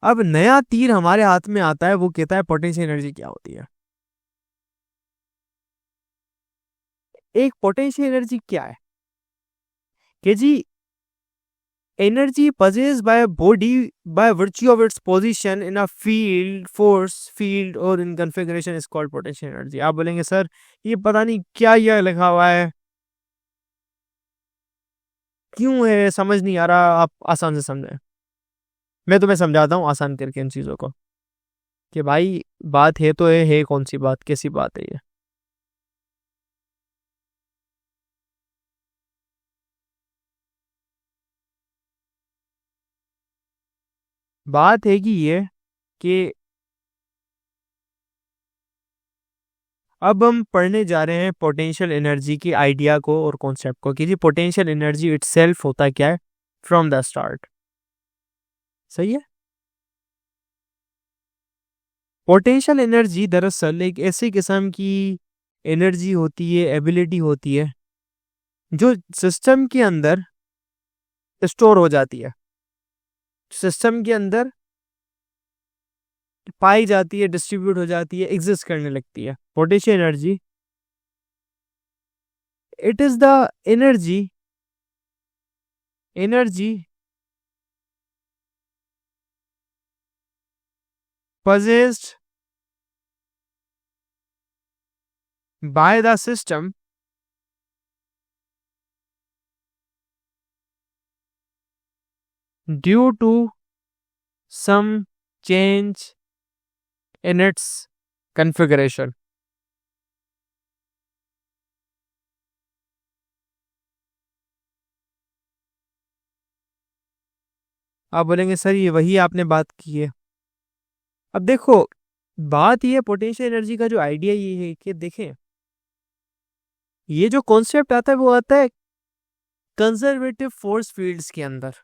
अब नया तीर हमारे हाथ में आता है, वो कहता है पोटेंशियल एनर्जी क्या होती है। एक पोटेंशियल एनर्जी क्या है कि जी energy possessed by a body by virtue of its position in a field, force field or in configuration is called potential energy। आप बोलेंगे सर ये पता नहीं क्या यह लिखा हुआ है, क्यों है, समझ नहीं आ रहा, आप आसान से समझें। मैं तुम्हें समझाता हूँ आसान करके इन चीजों को, कि भाई बात है तो है कौन सी बात, कैसी बात है ये। बात है कि ये कि अब हम पढ़ने जा रहे हैं पोटेंशियल एनर्जी की आइडिया को और कॉन्सेप्ट को, कि जी पोटेंशियल एनर्जी इटसेल्फ होता क्या है फ्रॉम द स्टार्ट। सही है। पोटेंशियल एनर्जी दरअसल एक ऐसी किस्म की एनर्जी होती है, एबिलिटी होती है, जो सिस्टम के अंदर स्टोर हो जाती है, सिस्टम के अंदर पाई जाती है, डिस्ट्रीब्यूट हो जाती है, एग्जिस्ट करने लगती है। Potential energy it is the energy energy possessed by the system due to some change in its configuration। आप बोलेंगे सर ये वही आपने बात की है। अब देखो, बात ये पोटेंशियल एनर्जी का जो आइडिया ये है कि देखें, ये जो कॉन्सेप्ट आता है वो आता है कंजर्वेटिव फोर्स फील्ड्स के अंदर।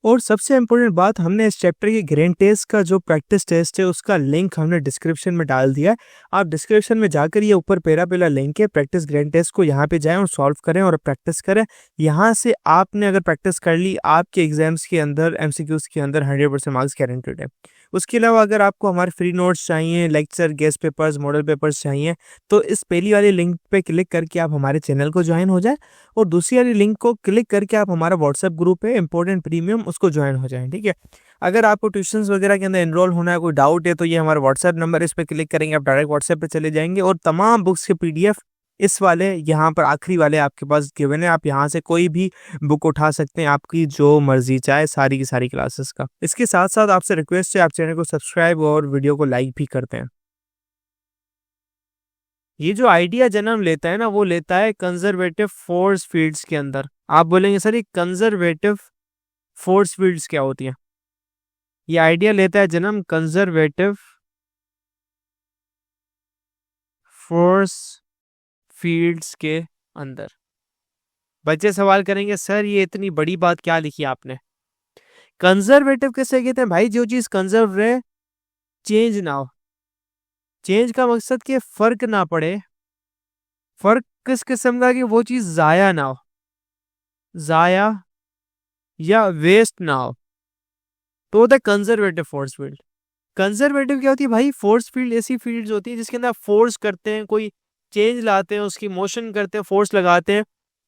और सबसे इम्पोर्टेंट बात, हमने इस चैप्टर के ग्रैंड टेस्ट का जो प्रैक्टिस टेस्ट है उसका लिंक हमने डिस्क्रिप्शन में डाल दिया है। आप डिस्क्रिप्शन में जाकर ये ऊपर पहला लिंक है प्रैक्टिस ग्रैंड टेस्ट को, यहाँ पे जाएं और सॉल्व करें और प्रैक्टिस करें। यहाँ से आपने अगर प्रैक्टिस कर ली, आपके एग्जाम्स के अंदर एमसीक्यूज के अंदर 100% मार्क्स गारंटेड है। उसके अलावा अगर आपको हमारे फ्री नोट्स चाहिए, lecture, guest papers, model papers चाहिए, तो इस पहली वाली लिंक पे क्लिक करके आप हमारे चैनल को ज्वाइन हो जाए, और दूसरी वाली लिंक को क्लिक करके आप हमारा व्हाट्सएप ग्रुप है इंपॉर्टेंट प्रीमियम, उसको ज्वाइन हो जाएं। ठीक है। अगर आपको ट्यूशंस वगैरह के अंदर एनरोल होना है, कोई डाउट है, तो ये हमारा व्हाट्सएप नंबर है, इस पर क्लिक करेंगे आप डायरेक्ट व्हाट्सएप पे चले जाएंगे, और तमाम बुक्स के पीडीएफ इस वाले यहाँ पर आखिरी वाले आपके पास गिवन है। आप यहाँ से कोई भी बुक उठा सकते हैं, आपकी जो मर्जी चाहे, सारी की सारी क्लासेस का। इसके साथ साथ आपसे रिक्वेस्ट है, आप चैनल को सब्सक्राइब और वीडियो को लाइक भी करते हैं। ये जो आइडिया जन्म लेता है ना, वो लेता है कंजर्वेटिव फोर्स फील्ड्स के अंदर। आप बोलेंगे सर ये कंजर्वेटिव फोर्स फील्ड्स क्या होती है? ये आइडिया लेता है जन्म कंजर्वेटिव फोर्स फील्ड्स के अंदर। बच्चे सवाल करेंगे सर ये इतनी बड़ी बात क्या लिखी आपने? कंजर्वेटिव किसे कहते हैं भाई? जो चीज कंजर्व रहे, चेंज ना हो। चेंज का मकसद कि फर्क ना पड़े। फर्क किस किस्म का? कि वो चीज जाया ना हो, जाया या वेस्ट ना हो, तो होता है कंजर्वेटिव फोर्स फील्ड। कंजर्वेटिव क्या होती है भाई? फोर्स फील्ड ऐसी फील्ड्स होती है जिसके अंदर फोर्स करते हैं, कोई चेंज लाते हैं, उसकी मोशन करते हैं, फोर्स लगाते हैं,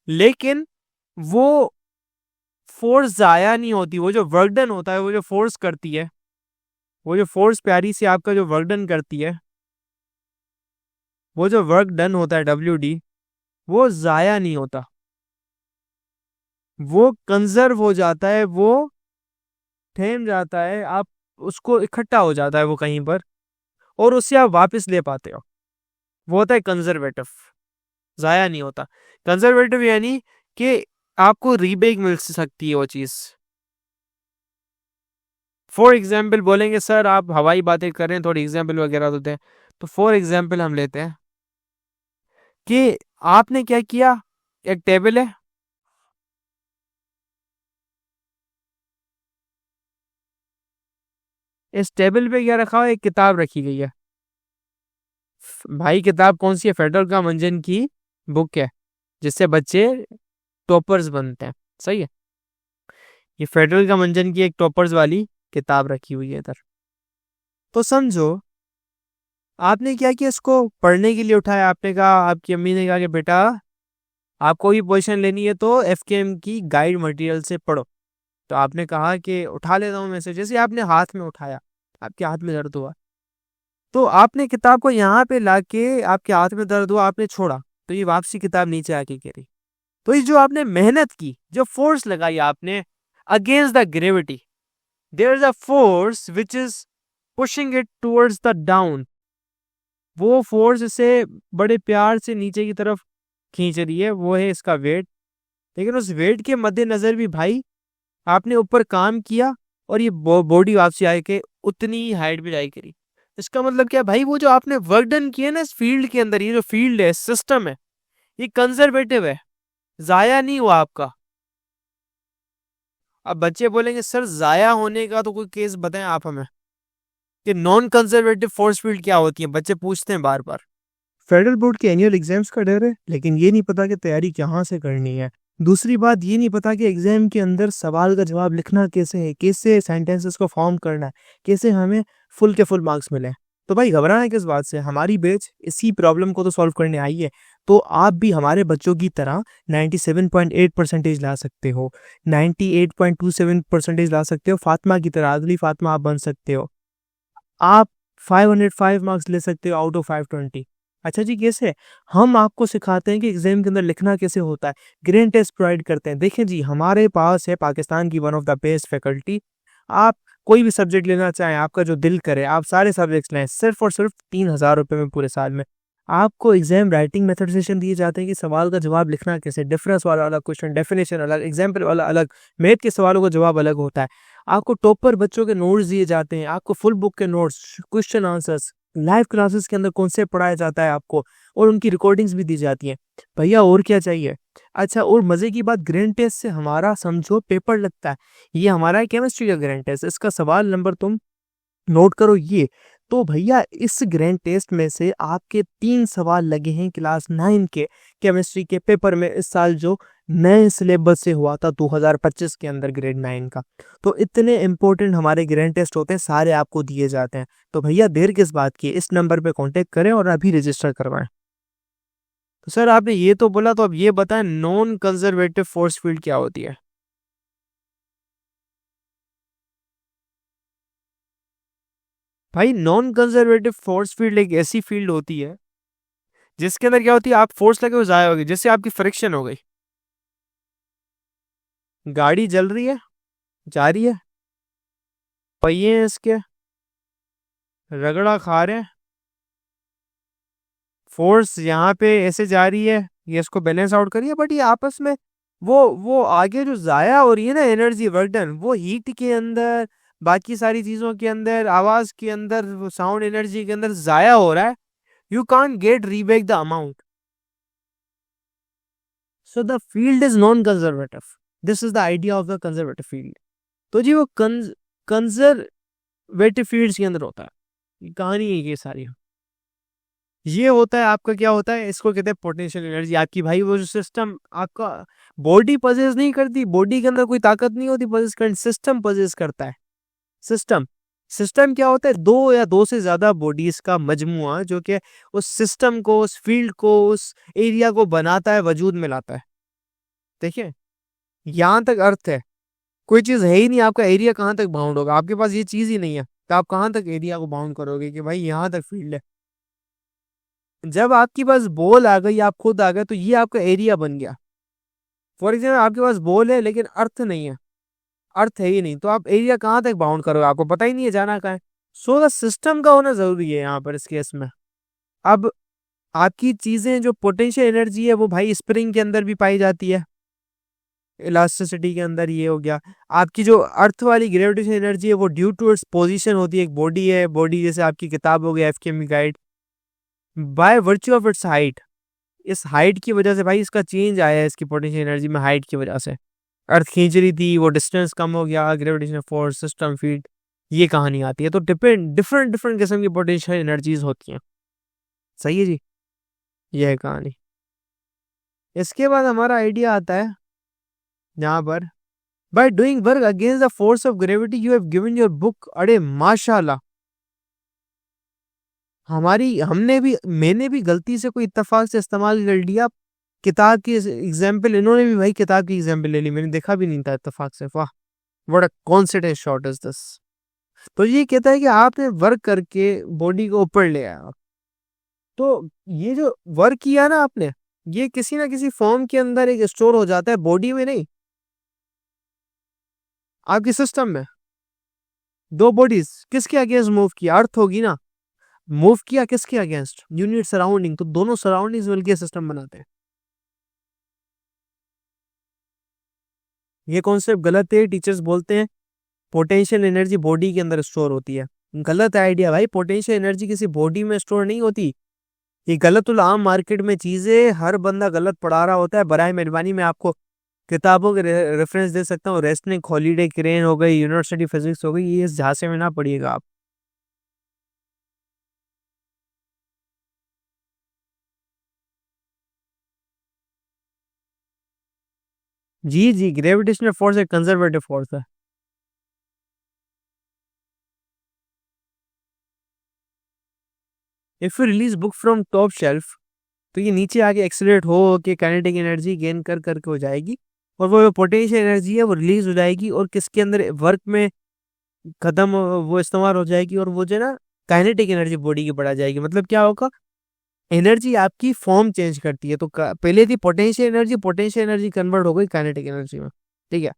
लेकिन वो फोर्स जाया नहीं होती। वो जो वर्क डन होता है, वो जो फोर्स करती है, वो जो फोर्स प्यारी से आपका जो वर्क डन करती है, वो जो वर्क डन होता है WD, वो जाया नहीं होता, वो कंजर्व हो जाता है, वो थम जाता है, आप उसको इकट्ठा हो जाता है वो कहीं पर, और उससे आप वापस ले पाते हो। वो होता है कंजर्वेटिव, जाया नहीं होता। कंजर्वेटिव यानी कि आपको रीबेक मिल सकती है वो चीज। फॉर एग्जाम्पल बोलेंगे सर आप हवाई बातें कर रहे हैं, थोड़ी एग्जाम्पल वगैरह होते हैं, तो फॉर एग्जाम्पल हम लेते हैं कि आपने क्या किया, एक टेबल है, इस टेबल पे क्या रखा हुआ है? एक किताब रखी गई है। भाई किताब कौन सी है? फेडरल का मंजन की बुक है, जिससे बच्चे टॉपर्स बनते हैं। सही है। ये फेडरल का मंजन की एक टॉपर्स वाली किताब रखी हुई है इधर। तो समझो आपने क्या किया, इसको पढ़ने के लिए उठाया, आपने कहा, आपकी अम्मी ने कहा कि बेटा आपको भी पोजीशन लेनी है तो एफकेएम की गाइड मटेरियल से पढ़ो। तो आपने कहा कि उठा लेता हूँ मैं से, जैसे आपने हाथ में उठाया, आपके हाथ में दर्द हुआ, तो आपने किताब को यहाँ पे लाके, आपके हाथ में दर्द हुआ, आपने छोड़ा, तो ये वापसी किताब नीचे आके गिरी। तो ये जो आपने मेहनत की, जो फोर्स लगाई आपने against the gravity, there is a force which is pushing it towards the down. वो फोर्स इसे बड़े प्यार से नीचे की तरफ खींच रही है, वो है इसका वेट। लेकिन उस वेट के मद्देनजर भी भाई आपने ऊपर काम किया और ये बॉडी वापसी आके उतनी ही हाइट भी जाई करी। इसका मतलब क्या भाई, वो जो आपने वर्क डन किया ना इस फील्ड के अंदर, ये जो फील्ड है, सिस्टम है, ये कंजर्वेटिव है, जाया नहीं हुआ आपका। अब बच्चे बोलेंगे सर जाया होने का तो कोई केस बताएं आप हमें कि नॉन कंजर्वेटिव फोर्स फील्ड क्या होती है, बच्चे पूछते हैं बार बार। फेडरल बोर्ड के एनुअल एग्जाम्स का डर है, लेकिन ये नहीं पता कि तैयारी कहाँ से करनी है। दूसरी बात ये नहीं पता कि एग्जाम के अंदर सवाल का जवाब लिखना कैसे है, कैसे सेंटेंसेस को फॉर्म करना है, कैसे हमें फुल के फुल मार्क्स मिले। तो भाई घबराना किस बात से, हमारी बैच इसी प्रॉब्लम को तो सॉल्व करने आई है। तो आप भी हमारे बच्चों की तरह 97.8 परसेंटेज ला सकते हो, 98.27 परसेंटेज ला सकते हो, फातिमा की तरह, अगली फातिमा आप बन सकते हो। आप 505 मार्क्स ले सकते हो आउट ऑफ 520। अच्छा जी, कैसे? हम आपको सिखाते हैं कि एग्जाम के अंदर लिखना कैसे होता है, ग्रेड टेस्ट प्रोवाइड करते हैं। देखें जी, हमारे पास है पाकिस्तान की one of the best faculty. आप कोई भी सब्जेक्ट लेना चाहें, आपका जो दिल करे, आप सारे सब्जेक्ट्स लें, सिर्फ और सिर्फ 3,000 रुपये में पूरे साल में। आपको एग्जाम राइटिंग मेथड सेशन दिए जाते हैं कि सवाल का जवाब लिखना कैसे, डिफरेंस वाला अलग क्वेश्चन, डेफिनेशन अलग, एग्जाम्पल वाला अलग, मैथ के सवालों का जवाब अलग होता है। आपको टॉपर बच्चों के नोट्स दिए जाते हैं, आपको फुल बुक के notes, question answers, live classes के अंदर कॉन्सेप्ट पढ़ाया जाता है आपको, और उनकी रिकॉर्डिंग्स भी दी जाती हैं। भैया और क्या चाहिए? अच्छा, और मजे की बात, ग्रैंड टेस्ट से हमारा समझो पेपर लगता है। ये हमारा है केमिस्ट्री का ग्रैंड टेस्ट, इसका सवाल नंबर तुम नोट करो ये। तो भैया इस ग्रैंड टेस्ट में से आपके 3 सवाल लगे हैं क्लास 9 के केमिस्ट्री के पेपर में, इस साल जो नए सिलेबस से हुआ था 2025 के अंदर ग्रेड 9 का। तो इतने इंपॉर्टेंट हमारे ग्रैंड टेस्ट होते हैं, सारे आपको दिए जाते हैं। तो भैया देर किस बात की, इस नंबर पे कांटेक्ट करें और अभी रजिस्टर करवाएं। तो सर आपने ये तो बोला, तो अब ये बताएं नॉन कंजर्वेटिव फोर्स फील्ड क्या होती है? भाई नॉन कंजर्वेटिव फोर्स फील्ड एक ऐसी फील्ड होती है जिसके अंदर क्या होती है, आप फोर्स लगे वो जाया होगी। जैसे आपकी फ्रिक्शन हो गई, गाड़ी जल रही है, जा रही है, पहिए हैं इसके, रगड़ा खा रहे हैं, फोर्स यहाँ पे ऐसे जा रही है, ये इसको बैलेंस आउट करिए, बट ये आपस में वो आगे जो जाया हो रही है ना एनर्जी वर्क डन, वो हीट के अंदर, बाकी सारी चीजों के अंदर, आवाज के अंदर, साउंड एनर्जी के अंदर जाया हो रहा है। You can't get रीबैक the amount. So the field is non conservative, this is the idea of the conservative field. तो जी वो कंजर्वेटिव फील्ड्स के अंदर होता है, ये कहानी है ये सारी। ये होता है आपका, क्या होता है, इसको कहते हैं पोटेंशियल एनर्जी आपकी। भाई वो जो सिस्टम आपका बॉडी पजेस नहीं करती, बॉडी के अंदर कोई ताकत नहीं होती पजेस करने, सिस्टम पजेस करता है। सिस्टम, सिस्टम क्या होता है, दो या दो से ज्यादा बॉडीज का मजमुआ जो कि उस सिस्टम को, उस फील्ड को, उस एरिया को बनाता है, वजूद में लाता है। देखिए यहां तक अर्थ है, कोई चीज है ही नहीं, आपका एरिया कहाँ तक बाउंड होगा, आपके पास ये चीज ही नहीं है, तो आप कहाँ तक एरिया को बाउंड करोगे कि भाई यहाँ तक फील्ड है। जब आपके पास बॉल आ गई, आप खुद आ गए, तो ये आपका एरिया बन गया। फॉर एग्जाम्पल आपके पास बॉल है लेकिन अर्थ नहीं है, अर्थ है ही नहीं, तो आप एरिया कहाँ तक बाउंड करोगे, आपको पता ही नहीं है जाना कहाँ है। सो द सिस्टम का होना जरूरी है यहाँ पर इस केस में। अब आपकी चीजें जो पोटेंशियल एनर्जी है वो भाई स्प्रिंग के अंदर भी पाई जाती है, इलास्टिसिटी के अंदर, ये हो गया। आपकी जो अर्थ वाली ग्रेविटेशन एनर्जी है वो ड्यू टू इट्स पोजीशन होती है, एक बॉडी है, बॉडी जैसे आपकी किताब हो गई FKM guide, by virtue of its height, इस हाइट की वजह से भाई इसका चेंज आया है, इसकी पोटेंशियल एनर्जी में हाइट की वजह से। अर्थ खींच रही थी, वो डिस्टेंस कम हो गया, ग्रेविटेशनल फोर्स, सिस्टम फील्ड, ये कहानी आती है। तो डिपेंड डिफरेंट डिफरेंट किस्म की पोटेंशियल एनर्जीज होती हैं। सही है जी, यह है कहानी। इसके बाद हमारा आइडिया आता है यहाँ पर, by doing work against the force of gravity you have given your book. अरे माशाल्लाह, मैंने भी गलती से कोई इत्तेफाक से इस्तेमाल कर लिया किताब की एग्जाम्पल, इन्होंने भी भाई किताब की एग्जाम्पल ले ली, मैंने देखा भी नहीं था इत्तेफाक से। वाह, what a confidence shot is this. तो ये कहता है कि आपने वर्क करके बॉडी को ऊपर ले आया। तो ये जो वर्क किया ना आपने, ये किसी ना किसी फॉर्म के अंदर एक स्टोर हो जाता है, बॉडी में नहीं, आपके सिस्टम में। दो बॉडीज किसके अगेंस्ट मूव किया? अर्थ होगी ना। मूव किया किसके अगेंस्ट? Unit surrounding. तो दोनों सराउंडिंग्स मिलकर सिस्टम बनाते हैं। ये कॉन्सेप्ट गलत है। टीचर्स बोलते हैं पोटेंशियल एनर्जी बॉडी के अंदर स्टोर होती है। गलत आइडिया भाई, पोटेंशियल एनर्जी किसी बॉडी में स्टोर नहीं होती। ये गलत उल आम मार्केट में चीजें हर बंदा गलत पढ़ा रहा होता है। बराए मेहरबानी मैं आपको किताबों के रेफरेंस दे सकता हूँ। रेस्टनिक हॉलीडे क्रेन हो गई, यूनिवर्सिटी फिजिक्स हो गई, ये इस झांसे में ना पढ़िएगा आप। जी जी, ग्रेविटेशनल फोर्स एक कंजर्वेटिव फोर्स है। If you release book from top shelf, तो ये नीचे आके एक्सीलरेट हो के काइनेटिक एनर्जी गेन कर करके हो जाएगी, और वो पोटेंशियल एनर्जी है वो रिलीज हो जाएगी, और किसके अंदर? वर्क में खत्म वो इस्तेमाल हो जाएगी, और वो जो है ना काइनेटिक एनर्जी बॉडी की बढ़ा जाएगी। मतलब क्या होगा? एनर्जी आपकी फॉर्म चेंज करती है। तो पहले थी पोटेंशियल एनर्जी कन्वर्ट हो गई काइनेटिक एनर्जी में। ठीक है।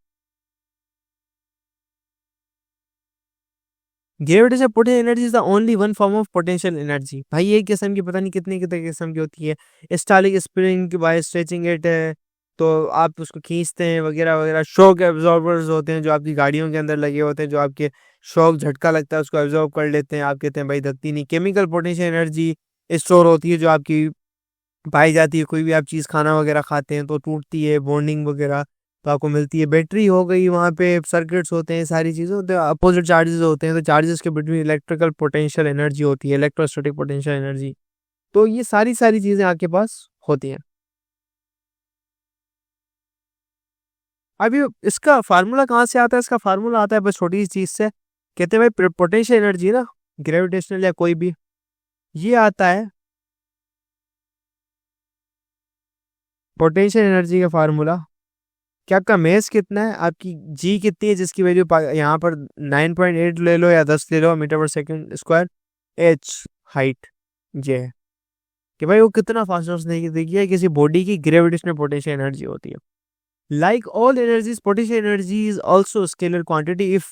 Gravitation potential energy is the only one form of potential energy. भाई एक किस्म की पता नहीं कितने कितने किस्म की होती है। स्टालिक स्प्रिंग बाय स्ट्रेचिंग इट है, तो आप उसको खींचते हैं वगैरह वगैरह। शॉक एब्जॉर्बर्स होते हैं जो आपकी गाड़ियों के अंदर लगे होते हैं, जो आपके शॉक झटका लगता है उसको एब्जॉर्ब कर लेते हैं। आप कहते हैं भाई धकती नहीं। केमिकल पोटेंशियल एनर्जी स्टोर होती है जो आपकी पाई जाती है। कोई भी आप चीज़ खाना वगैरह खाते हैं तो टूटती है, बॉन्डिंग वगैरह तो आपको मिलती है। बैटरी हो गई, वहाँ पे सर्किट्स होते हैं, सारी चीज़ें होते हैं, अपोजिट चार्जेस होते हैं, तो चार्जेस के बिटवीन इलेक्ट्रिकल पोटेंशियल एनर्जी होती है, इलेक्ट्रोस्टैटिक पोटेंशियल एनर्जी। तो ये सारी सारी चीज़ें आपके पास होती हैं। अभी इसका फार्मूला कहाँ से आता है? इसका फार्मूला आता है बस छोटी सी चीज़ से। कहते हैं भाई पोटेंशियल एनर्जी ना, ग्रेविटेशनल या कोई भी, ये आता है पोटेंशियल एनर्जी का फार्मूला कि आपका मेस कितना है, आपकी जी कितनी है, जिसकी वैल्यू यहाँ पर 9.8 ले लो या 10 ले लो मीटर पर सेकंड स्क्वायर। एच हाइट जे है कि भाई वो कितना फास्टनेस नहीं देखिए किसी बॉडी की ग्रेविटेशनल पोटेंशियल एनर्जी होती है। Like all energies, potential energy is also scalar quantity. If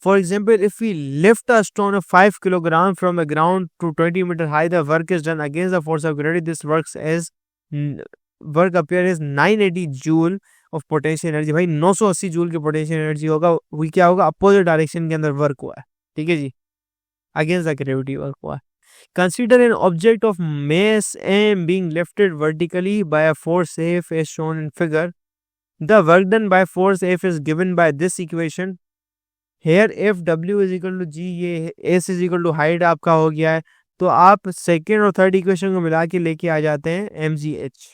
for example if we lift a stone of 5 kilogram from a ground to 20 metre high, the work is done against the force of gravity. This work appear is 980 joule of potential energy. भाई 980 joule की potential energy होगा। वो क्या होगा? Opposite direction के अंदर work हुआ है। ठीक है जी, अगेंस्ट द ग्रेविटी वर्क हुआ है। Consider an object of mass m being lifted vertically by a force F as shown in figure. The work done by force F is given by this equation. Here F W is equal to G, ये S is equal to height आपका हो गया है। तो आप second और third equation को मिला के लेके आ जाते हैं mgh।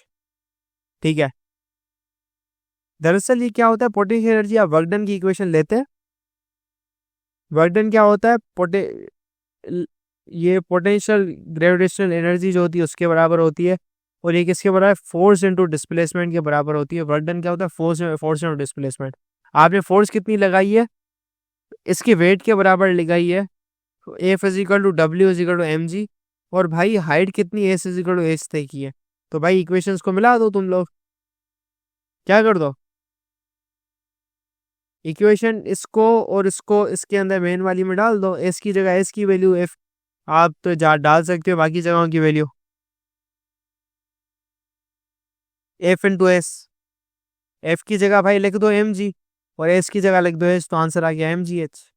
ठीक है। दरअसल ये क्या होता है? पोटेंशियल एनर्जी आप वर्क डन की इक्वेशन लेते हैं। वर्क डन क्या होता है? ये पोटेंशियल ग्रेविटेशनल एनर्जी जो होती है उसके बराबर होती है, और ये किसके बराबर? फोर्स इनटू डिस्प्लेसमेंट के बराबर होती है। वर्क डन क्या होता है? Force into displacement. आपने फोर्स कितनी लगाई है? इसके वेट के बराबर लगाई है। F is equal to W is equal to M G. और भाई हाइट कितनी? S is equal to H तय की है। तो भाई इक्वेशंस को मिला दो तुम लोग। क्या कर दो? इक्वेशन इसको और इसको इसके अंदर मेन वाली में डाल दो। एस की जगह एस की वैल्यू एफ आप तो डाल सकते हो, बाकी जगहों की value F into S. F की जगह भाई लिख दो एम जी, और एस की जगह लिख दो एस, तो आंसर आ गया एम जी एच।